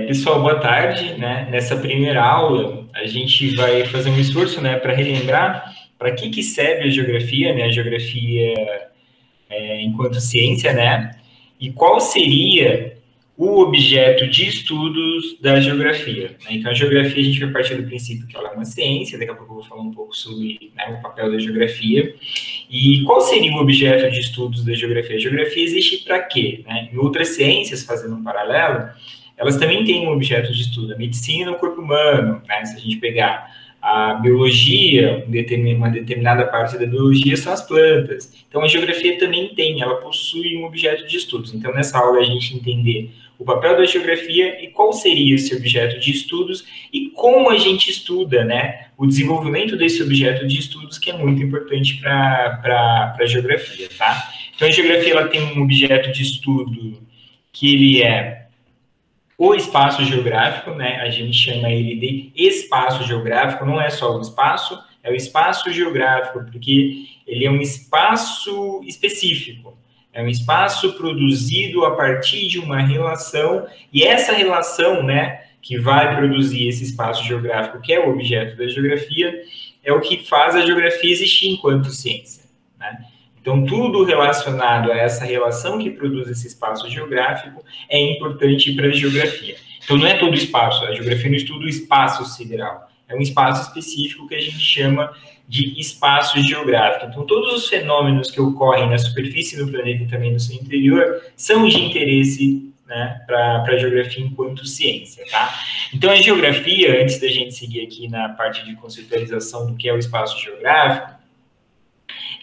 Pessoal, boa tarde, né? Nessa primeira aula, a gente vai fazer um esforço, né, para relembrar para que serve a geografia, né? A geografia enquanto ciência, né? E qual seria o objeto de estudos da geografia, né? Então, a geografia, a gente vai partir do princípio que ela é uma ciência, daqui a pouco eu vou falar um pouco sobre, né, o papel da geografia. E qual seria o objeto de estudos da geografia? A geografia existe para quê? Né? Em outras ciências, fazendo um paralelo, elas também têm um objeto de estudo, a medicina no corpo humano, né? Se a gente pegar a biologia, uma determinada parte da biologia são as plantas. Então, a geografia também tem, ela possui um objeto de estudos. Então, nessa aula, a gente entender o papel da geografia e qual seria esse objeto de estudos e como a gente estuda, né, o desenvolvimento desse objeto de estudos, que é muito importante para a geografia, tá? Então, a geografia ela tem um objeto de estudo que ele é o espaço geográfico, né? A gente chama ele de espaço geográfico, não é só o espaço, é o espaço geográfico, porque ele é um espaço específico, é um espaço produzido a partir de uma relação, e essa relação, né, que vai produzir esse espaço geográfico, que é o objeto da geografia, é o que faz a geografia existir enquanto ciência, né? Então, tudo relacionado a essa relação que produz esse espaço geográfico é importante para a geografia. Então, não é todo espaço, a geografia não estuda o espaço sideral, é um espaço específico que a gente chama de espaço geográfico. Então, todos os fenômenos que ocorrem na superfície do planeta e também no seu interior são de interesse, né, para a geografia enquanto ciência, tá? Então, a geografia, antes da gente seguir aqui na parte de conceitualização do que é o espaço geográfico,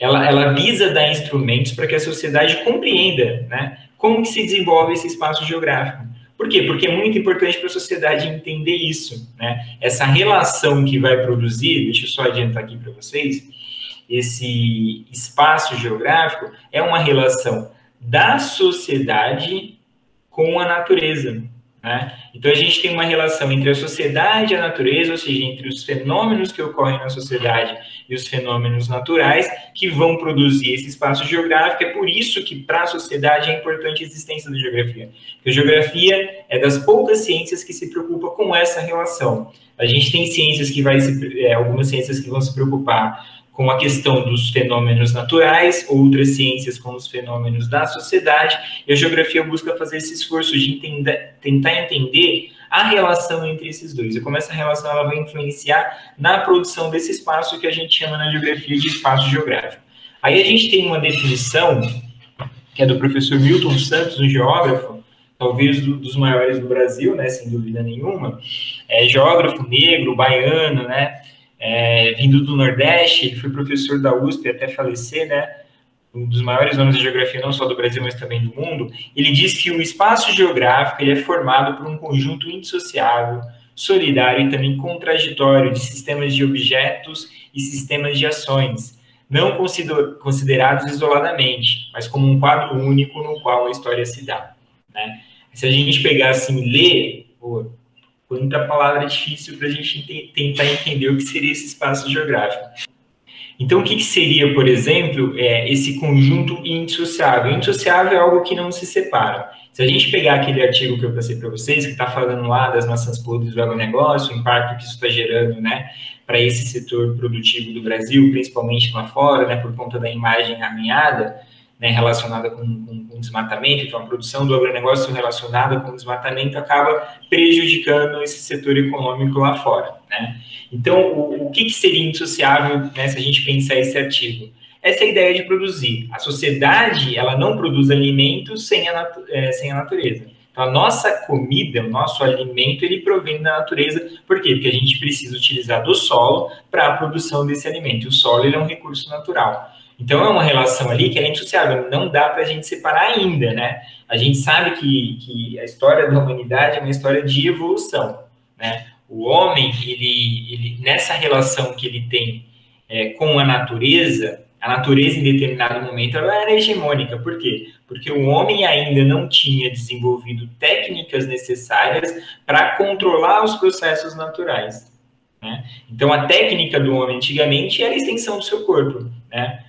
ela visa dar instrumentos para que a sociedade compreenda, né, como que se desenvolve esse espaço geográfico. Por quê? Porque é muito importante para a sociedade entender isso, né? Essa relação que vai produzir, deixa eu só adiantar aqui para vocês, esse espaço geográfico é uma relação da sociedade com a natureza, né? Então, a gente tem uma relação entre a sociedade e a natureza, ou seja, entre os fenômenos que ocorrem na sociedade e os fenômenos naturais, que vão produzir esse espaço geográfico. É por isso que, para a sociedade, é importante a existência da geografia. Porque a geografia é das poucas ciências que se preocupa com essa relação. A gente tem ciências que algumas ciências que vão se preocupar com a questão dos fenômenos naturais, outras ciências com os fenômenos da sociedade, e a geografia busca fazer esse esforço de tentar entender a relação entre esses dois, e como essa relação ela vai influenciar na produção desse espaço que a gente chama na geografia de espaço geográfico. Aí a gente tem uma definição, que é do professor Milton Santos, um geógrafo, talvez dos maiores do Brasil, né, sem dúvida nenhuma, geógrafo negro, baiano, né, vindo do Nordeste, ele foi professor da USP até falecer, né? Um dos maiores nomes de geografia, não só do Brasil, mas também do mundo. Ele diz que o espaço geográfico ele é formado por um conjunto indissociável, solidário e também contraditório de sistemas de objetos e sistemas de ações, não considerados isoladamente, mas como um quadro único no qual a história se dá, né? Se a gente pegar assim e ler, quanta palavra difícil para a gente tentar entender o que seria esse espaço geográfico. Então, o que seria, por exemplo, esse conjunto indissociável? Indissociável é algo que não se separa. Se a gente pegar aquele artigo que eu passei para vocês, que está falando lá das maçãs podres do agronegócio, o impacto que isso está gerando, né, para esse setor produtivo do Brasil, principalmente lá fora, né, por conta da imagem arranhada, né, relacionada com desmatamento, então a produção do agronegócio relacionada com desmatamento acaba prejudicando esse setor econômico lá fora, né? Então, o que seria indissociável, né, se a gente pensar esse artigo? Essa é a ideia de produzir. A sociedade, ela não produz alimentos sem a natureza. Então, a nossa comida, o nosso alimento, ele provém da natureza. Por quê? Porque a gente precisa utilizar do solo para a produção desse alimento. O solo, ele é um recurso natural. Então, é uma relação ali que é indissociável, não dá para a gente separar ainda, né? A gente sabe que a história da humanidade é uma história de evolução, né? O homem, ele nessa relação que ele tem com a natureza em determinado momento, ela era hegemônica. Por quê? Porque o homem ainda não tinha desenvolvido técnicas necessárias para controlar os processos naturais, né? Então, a técnica do homem antigamente era a extensão do seu corpo, né?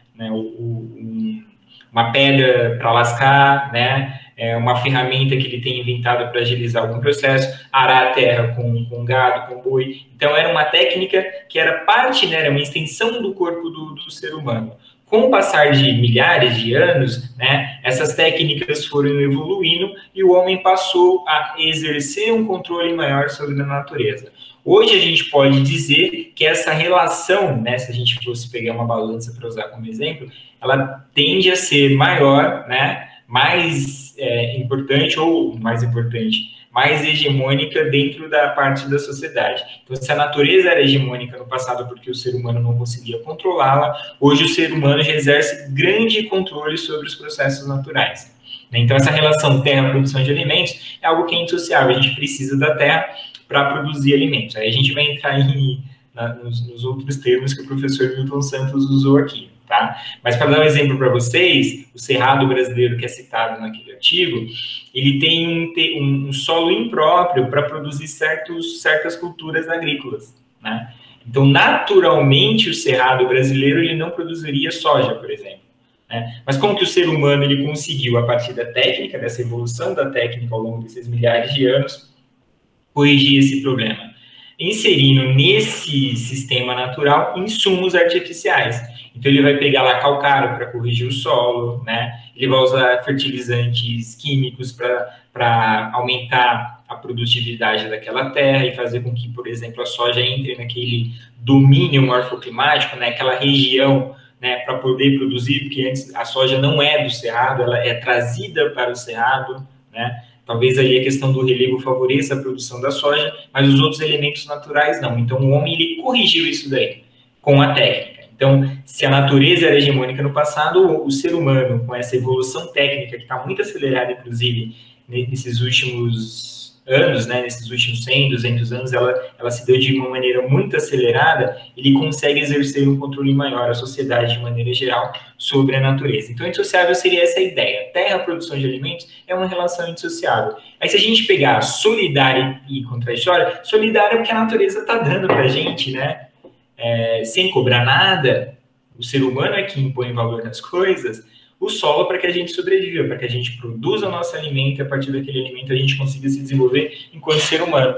Uma pedra para lascar, né? uma ferramenta que ele tem inventado para agilizar algum processo, arar a terra com gado, com boi. Então, era uma técnica que era parte, né, era uma extensão do corpo do ser humano. Com o passar de milhares de anos, né, essas técnicas foram evoluindo e o homem passou a exercer um controle maior sobre a natureza. Hoje a gente pode dizer que essa relação, né, se a gente fosse pegar uma balança para usar como exemplo, ela tende a ser maior, né, mais importante ou mais importante, mais hegemônica dentro da parte da sociedade. Então, se a natureza era hegemônica no passado porque o ser humano não conseguia controlá-la, hoje o ser humano já exerce grande controle sobre os processos naturais. Então, essa relação terra-produção de alimentos é algo que é indissociável. A gente precisa da terra para produzir alimentos. Aí a gente vai entrar nos outros termos que o professor Milton Santos usou aqui. Tá? Mas para dar um exemplo para vocês, o cerrado brasileiro que é citado naquele artigo, ele tem um solo impróprio para produzir certas culturas agrícolas, né? Então, naturalmente, o cerrado brasileiro ele não produziria soja, por exemplo. Né? Mas como que o ser humano ele conseguiu, a partir da técnica, dessa evolução da técnica ao longo desses milhares de anos, corrigir esse problema? Inserindo nesse sistema natural insumos artificiais. Então, ele vai pegar lá calcário para corrigir o solo, né? Ele vai usar fertilizantes químicos para aumentar a produtividade daquela terra e fazer com que, por exemplo, a soja entre naquele domínio morfoclimático, né? Aquela região, né? Para poder produzir, porque antes a soja não é do cerrado, ela é trazida para o cerrado, né? Talvez aí a questão do relevo favoreça a produção da soja, mas os outros elementos naturais não. Então, o homem ele corrigiu isso daí com a técnica. Então, se a natureza era hegemônica no passado, o ser humano, com essa evolução técnica que está muito acelerada, inclusive, nesses últimos anos, né, nesses últimos 100, 200 anos, ela se deu de uma maneira muito acelerada, ele consegue exercer um controle maior à sociedade, de maneira geral, sobre a natureza. Então, indissociável seria essa ideia. Terra, produção de alimentos, é uma relação indissociável. Aí, se a gente pegar solidária e contraditória, solidária é o que a natureza está dando para a gente, né? Sem cobrar nada, o ser humano é que impõe valor nas coisas, o solo para que a gente sobreviva, para que a gente produza o nosso alimento e a partir daquele alimento a gente consiga se desenvolver enquanto ser humano.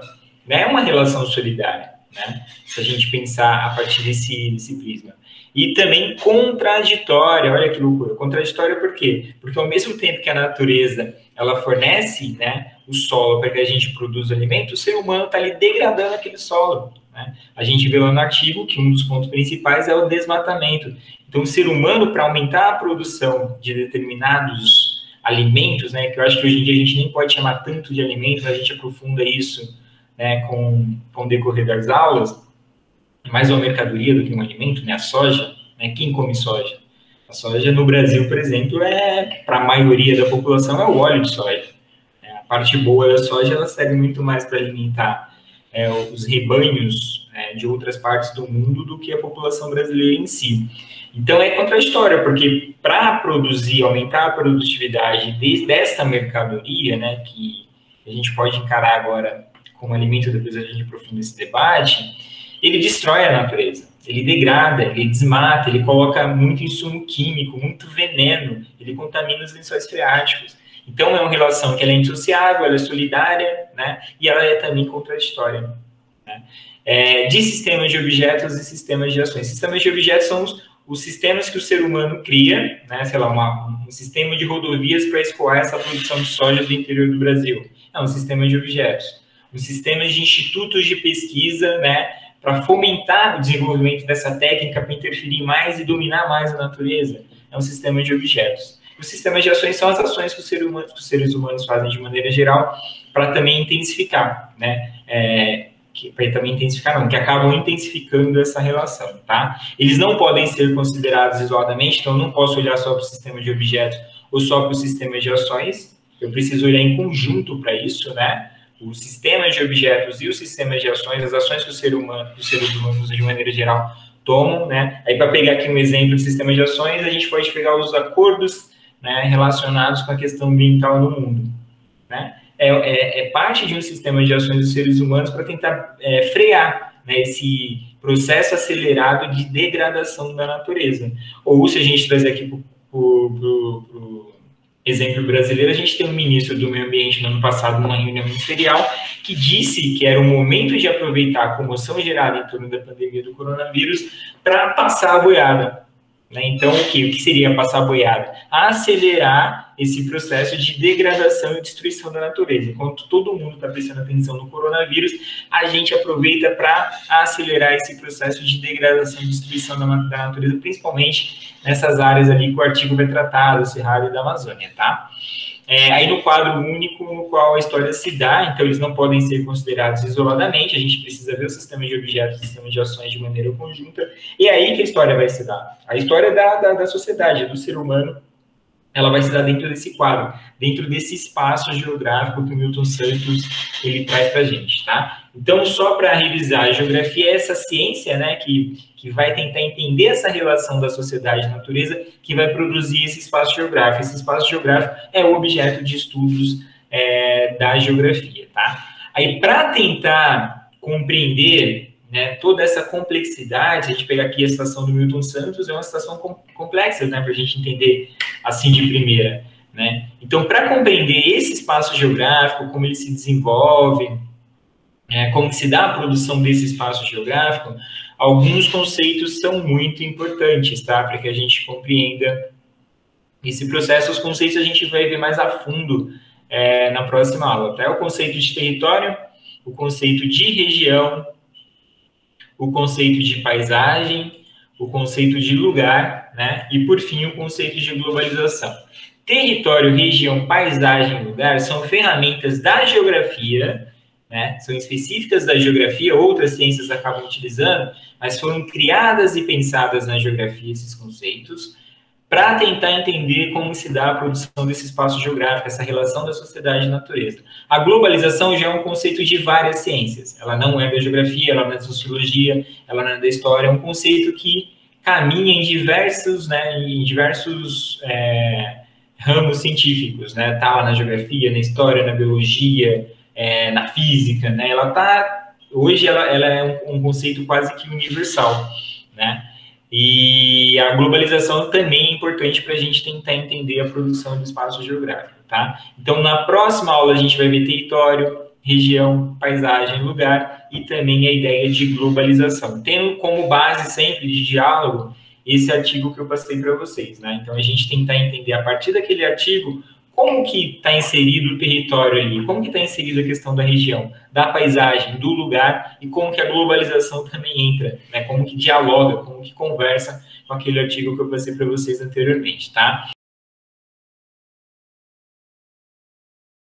Não é uma relação solidária, né? Se a gente pensar a partir desse prisma. E também contraditória, olha que loucura. Contraditória por quê? Porque ao mesmo tempo que a natureza ela fornece, né, o solo para que a gente produza alimento, o ser humano está ali degradando aquele solo. Né? A gente vê lá no artigo que um dos pontos principais é o desmatamento. Então, o ser humano, para aumentar a produção de determinados alimentos, né, que eu acho que hoje em dia a gente nem pode chamar tanto de alimentos, a gente aprofunda isso, né, com o decorrer das aulas, mais uma mercadoria do que um alimento, né, a soja, né, quem come soja? A soja no Brasil, por exemplo, para a maioria da população, é o óleo de soja. A parte boa da soja, ela serve muito mais para alimentar os rebanhos de outras partes do mundo do que a população brasileira em si. Então, é contraditório, porque para produzir, aumentar a produtividade dessa mercadoria, né, que a gente pode encarar agora como alimento, depois a gente aprofunda esse debate, ele destrói a natureza, ele degrada, ele desmata, ele coloca muito insumo químico, muito veneno, ele contamina os lençóis freáticos. Então, é uma relação que ela é indissociável, ela é solidária, né? E ela é também contraditória. Né? De sistemas de objetos e sistemas de ações. Sistemas de objetos são os sistemas que o ser humano cria, né? Sei lá, um sistema de rodovias para escoar essa produção de soja do interior do Brasil. É um sistema de objetos. Os sistemas de institutos de pesquisa, né? Para fomentar o desenvolvimento dessa técnica, para interferir mais e dominar mais a natureza. É um sistema de objetos. Os sistemas de ações são as ações que os seres humanos fazem de maneira geral para também intensificar, né? Para também intensificar, não, que acabam intensificando essa relação, tá? Eles não podem ser considerados isoladamente, então eu não posso olhar só para o sistema de objetos ou só para o sistema de ações, eu preciso olhar em conjunto para isso, né? Os sistemas de objetos e os sistemas de ações, as ações que os seres humanos, de maneira geral, tomam, né? Aí, para pegar aqui um exemplo de sistema de ações, a gente pode pegar os acordos, né, relacionados com a questão ambiental no mundo, né? É parte de um sistema de ações dos seres humanos para tentar frear, né, esse processo acelerado de degradação da natureza. Ou, se a gente trazer aqui exemplo brasileiro, a gente tem um ministro do Meio Ambiente no ano passado, numa reunião ministerial, que disse que era o momento de aproveitar a comoção gerada em torno da pandemia do coronavírus para passar a boiada. Né? Então, o que seria passar a boiada? Acelerar esse processo de degradação e destruição da natureza. Enquanto todo mundo está prestando atenção no coronavírus, a gente aproveita para acelerar esse processo de degradação e destruição da natureza, principalmente nessas áreas ali que o artigo vai tratar, do Cerrado e da Amazônia, tá? Aí no quadro único no qual a história se dá, então eles não podem ser considerados isoladamente, a gente precisa ver o sistema de objetos, o sistema de ações de maneira conjunta, e é aí que a história vai se dar. A história da sociedade, do ser humano, ela vai se dar dentro desse quadro, dentro desse espaço geográfico que o Milton Santos ele traz para a gente, tá? Então, só para revisar, a geografia é essa ciência, né, que vai tentar entender essa relação da sociedade e natureza, que vai produzir esse espaço geográfico. Esse espaço geográfico é o objeto de estudos da geografia, tá? Aí, para tentar compreender, né, toda essa complexidade, a gente pegar aqui a citação do Milton Santos, é uma citação complexa, né, para a gente entender assim de primeira, né? Então, para compreender esse espaço geográfico, como ele se desenvolve, como se dá a produção desse espaço geográfico, alguns conceitos são muito importantes, tá? Para que a gente compreenda esse processo. Os conceitos a gente vai ver mais a fundo na próxima aula, tá? O conceito de território, o conceito de região, o conceito de paisagem, o conceito de lugar, né? E, por fim, o conceito de globalização. Território, região, paisagem, lugar são ferramentas da geografia, né? São específicas da geografia, outras ciências acabam utilizando, mas foram criadas e pensadas na geografia esses conceitos para tentar entender como se dá a produção desse espaço geográfico, essa relação da sociedade e natureza. A globalização já é um conceito de várias ciências. Ela não é da geografia, ela não é da sociologia, ela não é da história. É um conceito que caminha em diversos ramos científicos, né? Tá lá na geografia, na história, na biologia, na física, né? Hoje ela é um conceito quase que universal, né? E a globalização também é importante para a gente tentar entender a produção do espaço geográfico, tá? Então, na próxima aula, a gente vai ver território, região, paisagem, lugar e também a ideia de globalização, tendo como base sempre de diálogo esse artigo que eu passei para vocês, né? Então, a gente tentar entender a partir daquele artigo como que está inserido o território ali, como que está inserida a questão da região, da paisagem, do lugar, e como que a globalização também entra, né? Como que dialoga, como que conversa com aquele artigo que eu passei para vocês anteriormente, tá?